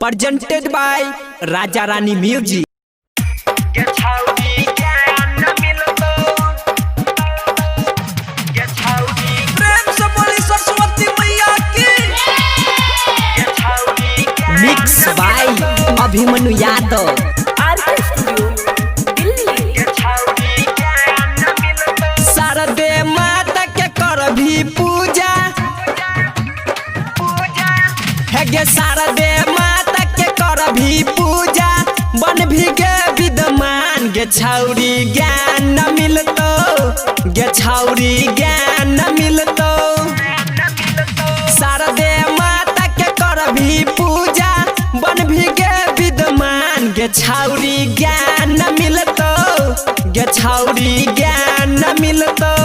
presented by Raja Rani Music। Mix by Abhimanyu Yadav. Sharde माता के कर भी पूजा है गे, शारदे माता के कर भी पूजा, बन भी गे विद्यमान गे छौरी ज्ञान न मिलतो, गे छौरी ज्ञान न मिलतो। शारदे माता के कर भी पूजा, बन भी गे विद्यमान गे छौरी ज्ञान न मिलतो, गे छौरी ज्ञान न मिलतो।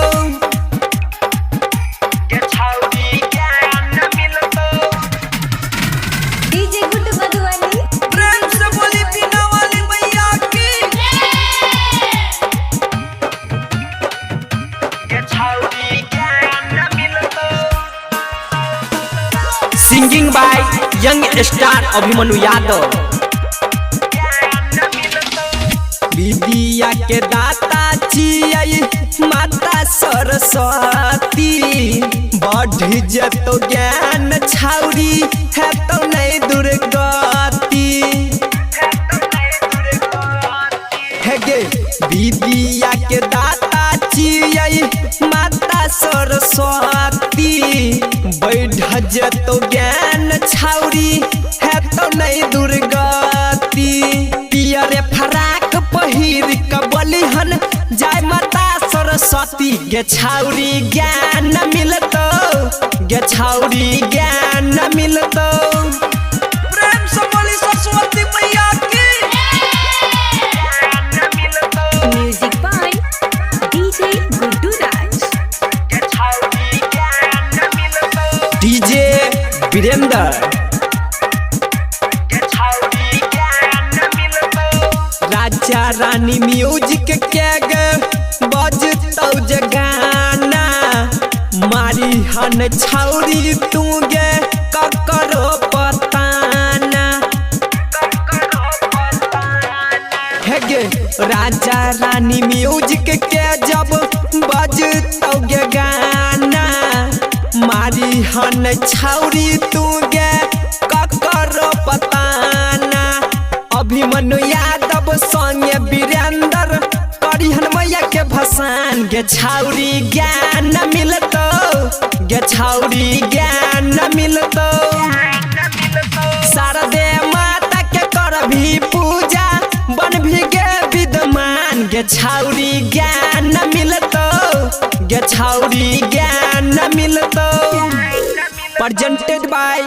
Singing by young star Abhimanyu Yadav. विद्या के दाता छियै माता सरस्वती, बढ़ जतो ज्ञान छौरी है तो नहीं दुर्गति है गे। विद्या के दाता छियै माता सरस्वती, बढ़ जतो ज्ञान छौरी है तो नहीं दुर्गति। पियरे फराक पहिर कबलिहन जय माता सरस्वती, गे छौरी ज्ञान न मिलतो, गे छौरी ज्ञान न मिलतो। प्रेम से बोली सरस्वती मैया की। Music by DJ Guddu Raj. DJ Virendra. Raja Rani music के गे बजतौ जे गाना, मारी हन छौरी तू गे ककरो पताना है गे। राजा रानी म्यूजिक के जब बजतौ गे गाना, मारी हन छौरी तू गे ककरो पताना। अभिमन्यु यादव संगे वीरेंद्र करिहन मैया के भसान, गे छौरी ज्ञान न मिलतो, गे छौरी ज्ञान न मिलतो। शारदे माता के कर भी पूजा, बन भी गे विद्यमान गे छौरी ज्ञान न मिलतो, गे छौरी ज्ञान न मिलतो। presented by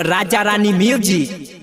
Raja Rani Music।